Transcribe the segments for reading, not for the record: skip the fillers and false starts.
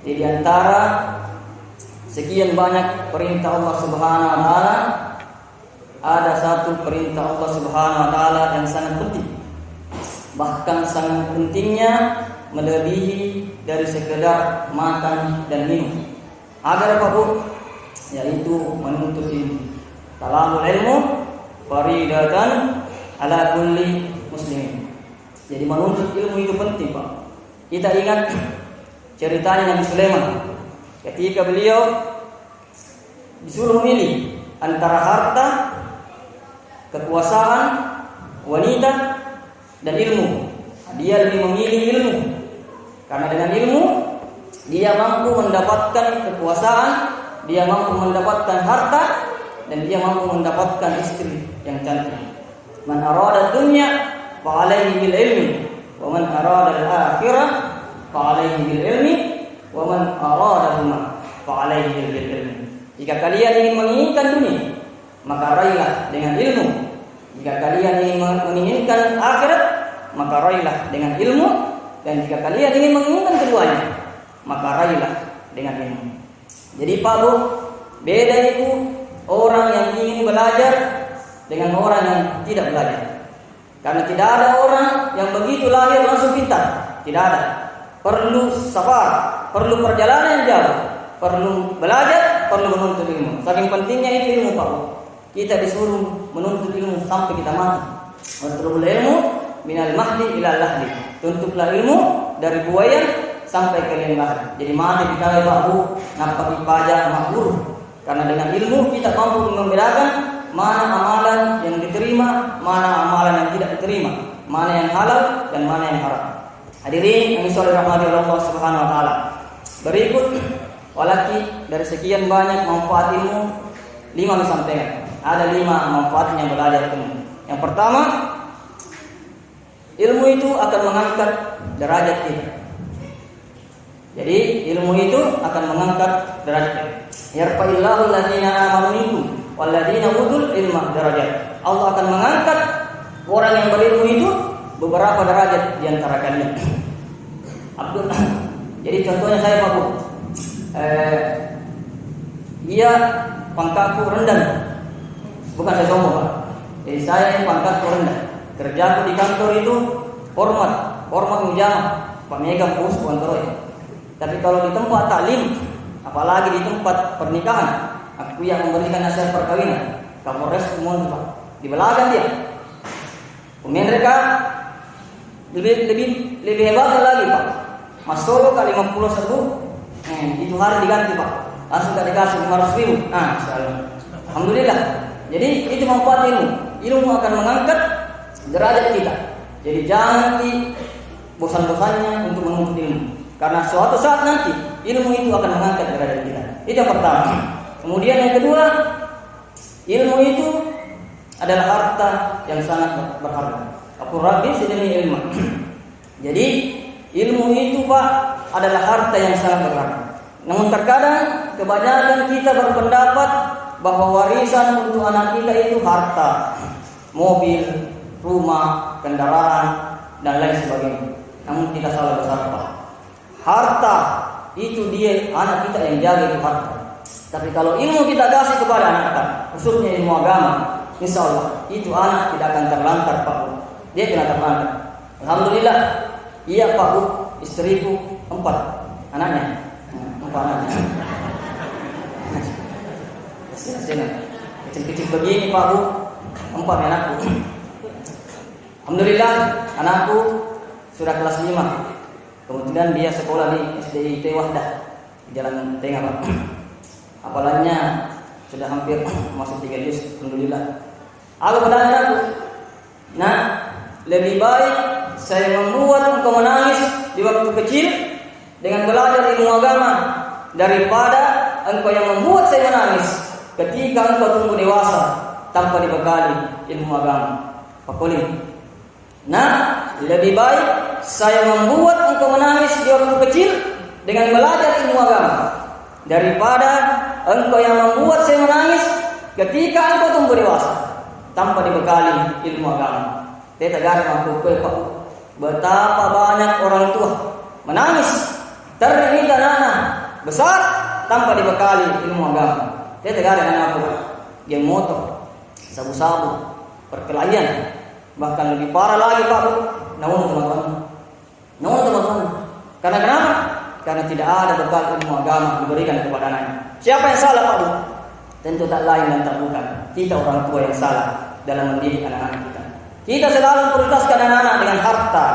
Di antara sekian banyak perintah Allah Subhanahu wa taala, ada satu perintah Allah Subhanahu wa taala yang sangat penting. Bahkan sangat pentingnya melebihi dari sekedar makan dan minum. Agar apa, Bu? Yaitu menuntut ilmu. Talabul ilmu faridatan ala kulli muslimin. Jadi menuntut ilmu itu penting, Pak. Kita ingat ceritanya Nabi Sulaiman ketika beliau disuruh memilih antara harta, kekuasaan, wanita, dan ilmu. Dia lebih memilih ilmu, karena dengan ilmu dia mampu mendapatkan kekuasaan, dia mampu mendapatkan harta, dan dia mampu mendapatkan istri yang cantik. Man arada dunya fa alaihi bil ilmi, wa man arada al akhirah fa alaihi bil ilmi, wa man aradahuma fa alaihi bil ilmi. Jika kalian ingin menginginkan dunia, maka raihlah dengan ilmu. Jika kalian ingin menginginkan akhirat, maka raihlah dengan ilmu. Dan jika kalian ingin menginginkan keduanya, maka raihlah dengan ilmu. Jadi Pak Bu, beda itu orang yang ingin belajar dengan orang yang tidak belajar. Karena tidak ada orang yang begitu lahir langsung pintar. Tidak ada. Perlu sabar, perlu perjalanan yang jauh, perlu belajar, perlu menuntut ilmu. Saking pentingnya itu ilmu Pak Bu. Kita disuruh menuntut ilmu sampai kita mati. Menuntut ilmu minal mahdi ilal lahdi. Tuntutlah ilmu dari buayan sampai ke liang lahat. Jadi mana dikala Pak Bu nampak pajak makruh. Karena dengan ilmu kita mampu membedakan mana amalan yang diterima, mana amalan yang tidak diterima, mana yang halal dan mana yang haram. Hadirin yang dirahmati Allah Subhanahu wa taala. Berikut walaki dari sekian banyak manfaat ilmu 5 disampaikan. Ada 5 manfaatnya belajar ilmu. Yang pertama, ilmu itu akan mengangkat derajat kita. Jadi ilmu itu akan mengangkat derajat kita. Yarfa'illahu alladziina aamanu minkum walladziina utul ilma darajat. Allah akan mengangkat orang yang berilmu itu beberapa derajat di antara kalian. Abdul. Jadi contohnya saya Pak Bu. Dia pangkatku rendah. Bukan saya sombong Pak. Jadi saya yang pangkatku rendah. Kerjaku di kantor itu hormat mujamah, pemegang pos kontrol. Tapi kalau di tempat taklim, apalagi di tempat pernikahan, aku yang memberikan nasihat perkawinan, Kapolres umum Pak. Di belakang dia. Mereka lebih hebat lagi Pak. Mas Solo kali 50.000, itu hari diganti Pak. Langsung tak dikasih 500.000. Alhamdulillah. Jadi itu manfaat ilmu. Ilmu akan mengangkat derajat kita. Jadi jangan bosan-bosannya untuk menuntut ilmu. Karena suatu saat nanti ilmu itu akan mengangkat derajat kita. Itu yang pertama. Kemudian yang kedua, ilmu itu adalah harta yang sangat berharga. Aku rabbi sidni ilmu. Jadi ilmu itu Pak adalah harta yang sangat berharga. Namun terkadang kebanyakan kita berpendapat bahwa warisan untuk anak kita itu harta, mobil, rumah, kendaraan, dan lain sebagainya. Namun kita salah besar Pak. Harta itu dia anak kita yang jaga itu harta. Tapi kalau ilmu kita kasih kepada anak kita, khususnya ilmu agama, insya Allah itu anak tidak akan terlantar Pak Bu. Dia tidak terlantar. Alhamdulillah. Iya Pak Bu, istriku 4 anaknya. 4 anaknya. Kecil-kecil begini Pak Bu, 4 anakku. Alhamdulillah anakku sudah kelas 5. Kemudian dia sekolah di SDIT Wahdah di Jalan Tengah Pak. Apalanya sudah hampir masuk 3 juz. Alhamdulillah. Aku bertanya aku, nah lebih baik saya membuat engkau menangis di waktu kecil dengan belajar ilmu agama daripada engkau yang membuat saya menangis ketika engkau tumbuh dewasa tanpa dibekali ilmu agama. Pakulim. Nah, lebih baik saya membuat engkau menangis di waktu kecil dengan belajar ilmu agama daripada engkau yang membuat saya menangis ketika engkau tumbuh dewasa tanpa dibekali ilmu agama. Teta gara mampu Pak. Betapa banyak orang tua menangis terminta nana besar tanpa dibekali ilmu agama. Dia tegak dengan apa? Game motor, sabu-sabu, perkelahian, bahkan lebih parah lagi Pak Bu. Namun teman-teman. Karena kenapa? Karena tidak ada bekal ilmu agama diberikan kepada anaknya. Siapa yang salah Pak Bu? Tentu tak lain dan tak bukan kita orang tua yang salah dalam mendidik anak-anak kita. Kita selalu prioritaskan anak-anak dengan harta,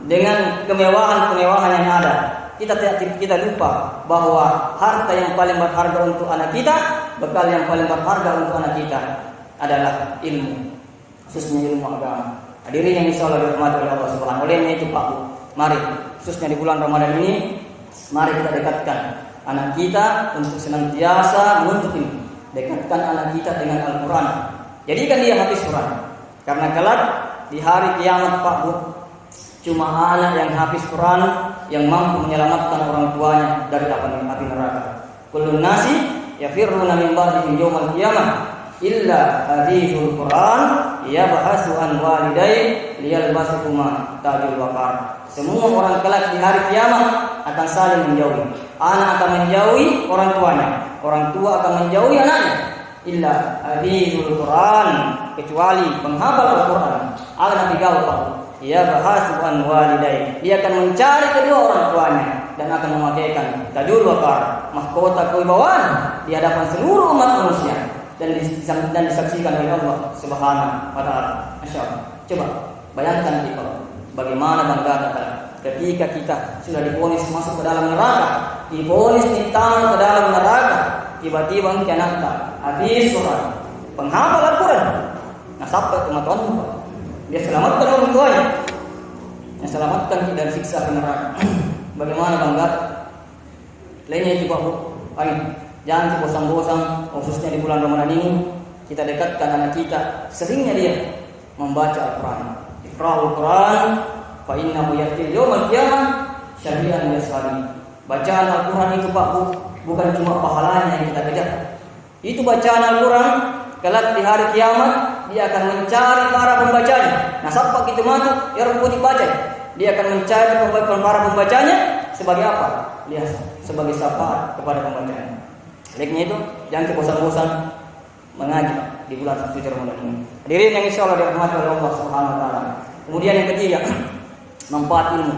dengan kemewahan-kemewahan yang ada. Kita lupa bahwa harta yang paling berharga untuk anak kita, bekal yang paling berharga untuk anak kita adalah ilmu, khususnya ilmu agama. Hadirin yang insyaallah dirahmati oleh Allah Subhanahu wa taala. Oleh itu Pak Bu, mari khususnya di bulan Ramadan ini, mari kita dekatkan anak kita untuk senantiasa menuntut ilmu. Dekatkan anak kita dengan Al-Quran. Jadikan dia hafiz Quran. Karena kelak di hari kiamat Pak Bu, cuma anak yang hafiz Quran yang mampu menyelamatkan orang tuanya dari api neraka. Kullun nasi yafirruna min ba'dihim yawmal qiyamah illa hadithul Quran yabhasu an walidai liyalbasukuma tajul waqar. Semua orang kelak di hari kiamat akan saling menjauhi. Anak akan menjauhi orang tuanya, orang tua akan menjauhi anaknya. Illa hadithul Quran, kecuali penghafal Al-Quran. Nabi Gawat, ia bahasu an walidai. Dia akan mencari kedua orang tuanya dan akan memakaikan tajul waqar, mahkota kewibawaan di hadapan seluruh umat manusia dan disaksikan oleh Allah Subhanahu wa taala. Masyaallah. Coba bayangkan kita bagaimana bangga ketika kita sudah divonis masuk ke dalam neraka, divonis ditang ke dalam neraka, tiba-tiba engkau anak habis Quran, penghafal Al-Quran. Nah, sampai kematuan dia selamatkan orang tuanya, yang selamatkan dari siksa neraka. Bagaimana bangga? Lainnya itu Pak Bu, ayo jangan bosan-bosan, khususnya di bulan Ramadan ini kita dekatkan anak kita. Seringnya dia membaca Al-Quran. Iqra'ul Quran fa innahu yatil yawmal qiyamah syafi'an yasari. Bacaan Al-Quran itu Pak Bu, bukan cuma pahalanya yang kita kejar. Itu bacaan Al-Quran kelak di hari kiamat dia akan mencari para pembacanya. Nah, sampai kita masuk ya rumput dibaca. Dia akan mencari para pembacanya sebagai apa? Lihat, sebagai syafaat kepada pembacanya. Baiknya itu jangan bosan-bosan mengaji di bulan suci Ramadan ini. Hadirin yang insyaallah dirahmati oleh Allah Subhanahu wa taala. Kemudian yang ketiga, manfaat ilmu.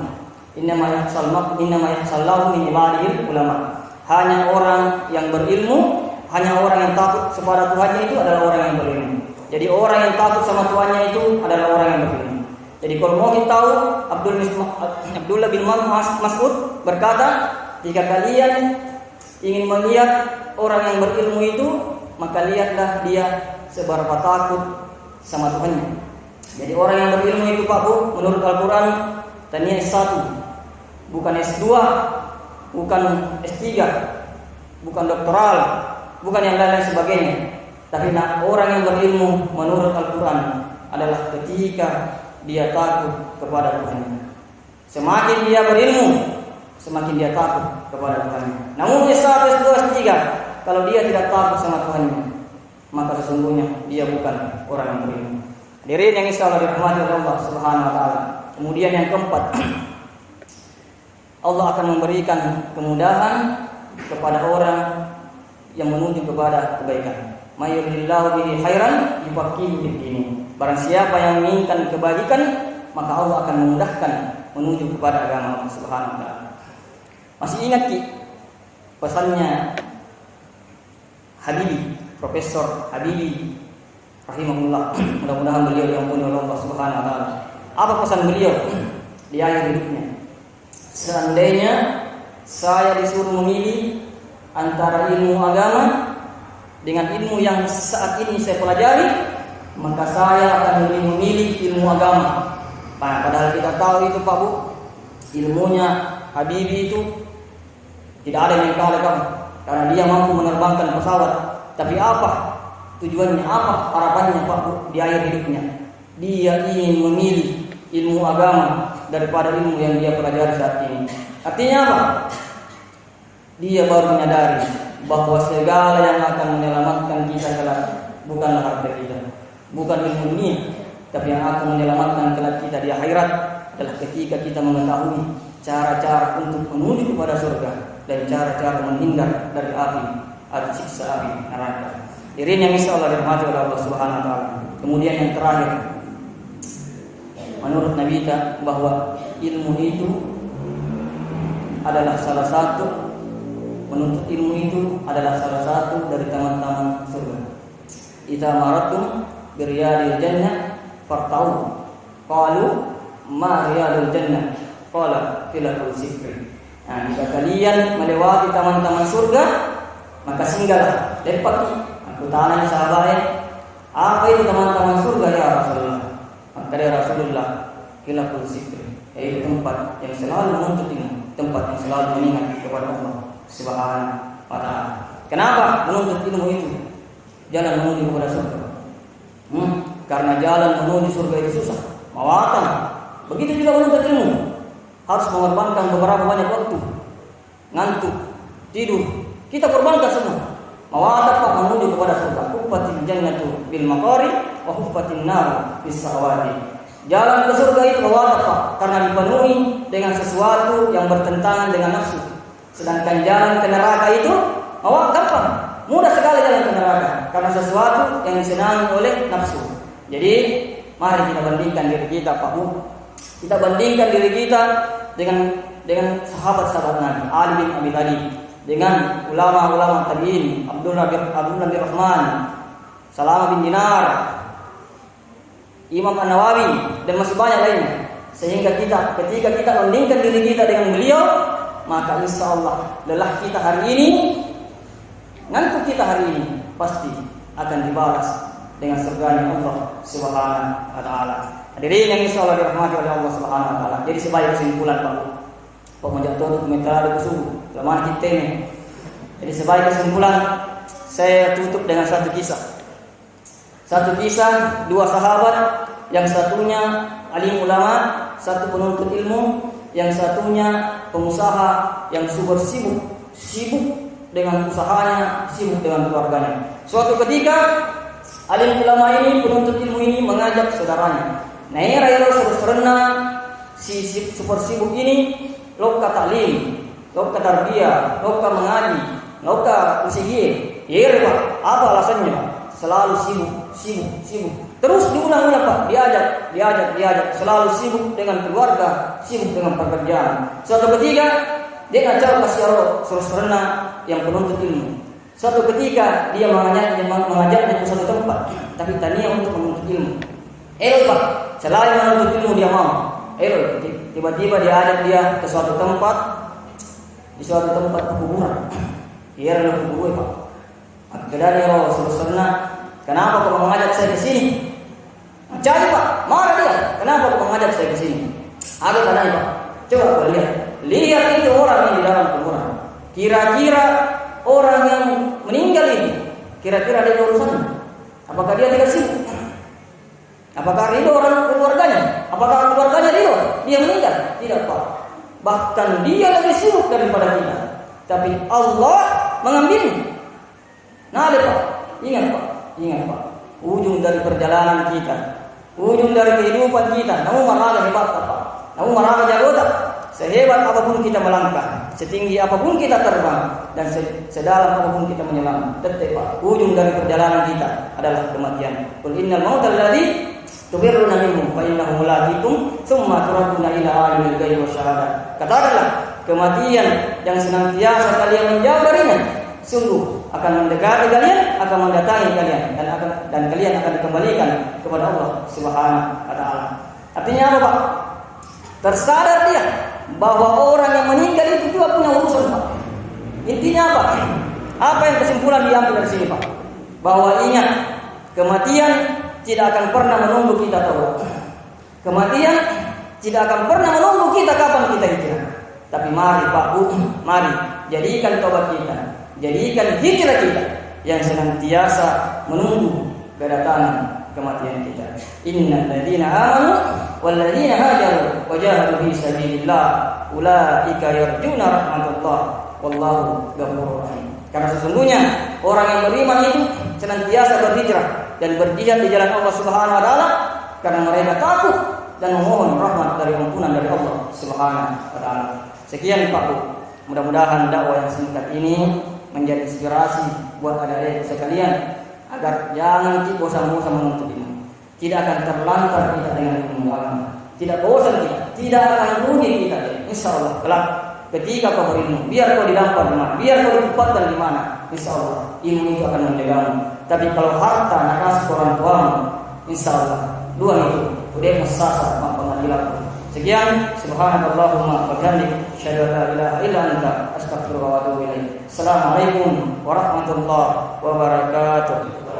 Innama yahsallahu min ibadihil ulama. Hanya orang yang berilmu, hanya orang yang takut kepada Tuhannya itu adalah orang yang berilmu. Jadi orang yang takut sama Tuhannya itu adalah orang yang berilmu. Jadi kalau mau kita tahu, Abdullah bin Mas'ud berkata, jika kalian ingin melihat orang yang berilmu itu, maka lihatlah dia seberapa takut sama Tuhannya. Jadi orang yang berilmu itu Pak Bu, menurut Al-Quran, tadinya S1, bukan S2, bukan S3, bukan doktoral, bukan yang lain-lain sebagainya. Tapi orang yang berilmu menurut Al-Quran adalah ketika dia takut kepada Tuhannya. Semakin dia berilmu, semakin dia takut kepada Tuhannya. Namun S1, S2, S3, kalau dia tidak takut sama Tuhannya, maka sesungguhnya dia bukan orang yang berilmu. Hadirin yang insyaallah dirahmati oleh Allah Subhanahu wa taala. Kemudian yang keempat, Allah akan memberikan kemudahan kepada orang yang menuju kepada kebaikan. Mayyuridillahu bihi khairan yufaqihu fid din. Barang siapa yang menginginkan kebajikan, maka Allah akan memudahkan menuju kepada agama Allah Subhanahu wa taala. Masih ingat Ki pesannya Habibie, Profesor Habibie rahimahullah, mudah-mudahan beliau diampuni oleh Allah Subhanahu wa taala. Apa pesan beliau di akhir hidupnya? Seandainya saya disuruh memilih antara ilmu agama dengan ilmu yang saat ini saya pelajari, maka saya akan lebih memilih ilmu agama. Padahal kita tahu itu Pak Bu, ilmunya Habibie itu tidak ada yang kalah kamu, karena dia mampu menerbangkan pesawat. Tapi apa tujuannya, apa harapannya Pak Bu di akhir hidupnya? Dia ingin memilih ilmu agama daripada ilmu yang dia pelajari saat ini. Artinya apa? Dia baru menyadari bahwa segala yang akan menyelamatkan kita kelak bukanlah harta kita, bukan ilmu dunia, tapi yang akan menyelamatkan kelak kita di akhirat adalah ketika kita mengetahui cara-cara untuk menuju kepada surga dan cara-cara menghindar dari api atau siksa api neraka. Dirinya insya Allah dirahmati oleh Allah Subhanahu wa taala. Kemudian yang terakhir, menurut Nabi kita bahwa ilmu itu adalah salah satu, menuntut ilmu itu adalah salah satu dari taman-taman surga. Idza maratum biriyadil jannah fartau. Qalu ma riyadul jannah? Qala tilakul zikri. Nah, jika kalian melewati taman-taman surga, maka singgahlah, lepati. Aku tanya sahabatnya, apa itu taman-taman surga ya Rasulullah? Maka dari Rasulullah, tilakul zikri, yaitu tempat yang selalu menuntut ilmu, tempat yang selalu mengingat kepada Allah Subhanahu wa taala. Kenapa menuntut ilmu itu? Jalan menuju kepada surga. Karena jalan menuju surga itu susah, mawatan. Begitu juga menuntut ilmu, harus mengorbankan beberapa banyak waktu, ngantuk, tidur. Kita korbankan semua. Mawatan Pak menuju kepada surga. Huffatil jannatu bil maqari wa huffatin nar bis sawadi. Jalan ke surga itu mawatan Pak, karena dipenuhi dengan sesuatu yang bertentangan dengan nafsu. Sedangkan jalan ke neraka itu gampang, mudah sekali jalan ke neraka karena sesuatu yang disenangi oleh nafsu. Jadi mari kita bandingkan diri kita Pak Bu. Kita bandingkan diri kita dengan sahabat-sahabat Nabi, Ali bin Abi Thalib, dengan ulama-ulama tabi'in, Abdullah bin Rahman, Salamah bin Dinar, Imam An-Nawawi, dan masih banyak lainnya. Sehingga ketika kita bandingkan diri kita dengan beliau, maka insya Allah lelah kita hari ini, ngantuk kita hari ini pasti akan dibalas dengan surganya Allah Subhanahu wa taala. Hadirin yang insya Allah dirahmati oleh Allah Subhanahu wa taala. Jadi sebagai kesimpulan Pak menjatuh komentar ke subuh lama kita ini. Jadi sebagai kesimpulan saya tutup dengan satu kisah. Satu kisah dua sahabat, yang satunya alim ulama, satu penuntut ilmu, yang satunya pengusaha yang super sibuk dengan usahanya, sibuk dengan keluarganya. Suatu ketika alim ulama ini, penuntut ilmu ini mengajak saudaranya, "Naira serena si super sibuk ini, loka taklim, loka tarbiyah, loka mengaji, loka usigie." "Iya Pak, apa alasannya Pak?" "Selalu sibuk. Terus diulang-ulang Pak, diajak, selalu sibuk dengan keluarga, sibuk dengan pekerjaan. Suatu ketika dia ngajak kasih Allah serena yang penuntut ilmu. Suatu ketika dia mengajaknya ke suatu tempat, tapi tania untuk menuntut ilmu. Pak, selain menuntut ilmu dia mau. Tiba-tiba dia ajak dia ke suatu tempat, di suatu tempat kuburan. Dia adalah kubur Pak. Akhirnya Allah serena, "Kenapa kau mengajak saya ke sini?" "Cari Pak, marah dia. Kenapa kau mengajak saya ke sini?" "Ada tanya Pak. Coba kau lihat itu orang yang di dalam kuburan. Kira-kira orang yang meninggal ini, kira-kira ada urusan? Apakah dia tidak sibuk? Apakah ridho orang keluarganya? Apakah keluarganya ridho dia meninggal? Tidak Pak. Bahkan dia lebih sibuk daripada kita. Tapi Allah mengambilnya. Nah Pak, ingat Pak. Ujung dari perjalanan kita, ujung dari kehidupan kita, namun marah hebat Pak. Namun marah jago tak? Sehebat apapun kita melangkah, setinggi apapun kita terbang, dan sedalam apapun kita menyelam, tetap Pak, ujung dari perjalanan kita adalah kematian. Qul innal mautal ladzi tubirruna minhu fa innahu mulaqikum tsumma turaduna ila alimil ghaibi wasyahadah. Katakanlah, kematian yang senantiasa kalian menjauh darinya sungguh akan mendekati kalian, akan mendatangi kalian, dan kalian akan dikembalikan kepada Allah Subhanahu wa taala. Artinya apa Pak? Tersadar dia bahwa orang yang meninggal itu juga punya urusan Pak. Intinya apa? Apa yang kesimpulan diambil dari sini Pak? Bahwa ingat, kematian tidak akan pernah menunggu kita tahu. Kematian tidak akan pernah menunggu kita kapan kita hijrah. Tapi mari Pak Bu, mari jadikan tobat kita, jadikan hijrah kita yang senantiasa menunggu kedatangan kematian kita. Innal ladzina amanu wal ladzina hajaru wa jahadu fi sabilillah ulaika yarjuna rahmatullah wallahu ghafurur rahim. Karena sesungguhnya orang yang beriman itu senantiasa berhijrah dan berjihad di jalan Allah Subhanahu wa taala karena mereka takut dan memohon rahmat dari ampunan dari Allah Subhanahu wa taala. Sekian Pak Bu, Mudah-mudahan dakwah yang singkat ini menjadi inspirasi buat adik-adik sekalian agar jangan bosan-bosan menuntut ilmu. Tidak akan terlantar kita dengan ilmu agama. Tidak bosan kita, tidak akan rugi kita. Insyaallah kelak ketika kau berilmu, biar kau didampar di mana, biar kau ditempatkan di mana, insyaallah ilmu itu akan menjagamu. Tapi kalau harta nakas orang tuamu, insyaallah dua itu udah mesasa pengadilan. Sekian, subhanallahumma wa bihamdika, asyhadu an la ilaha illa anta, astaghfiruka wa atubu ilaik. Assalamualaikum warahmatullahi wabarakatuh.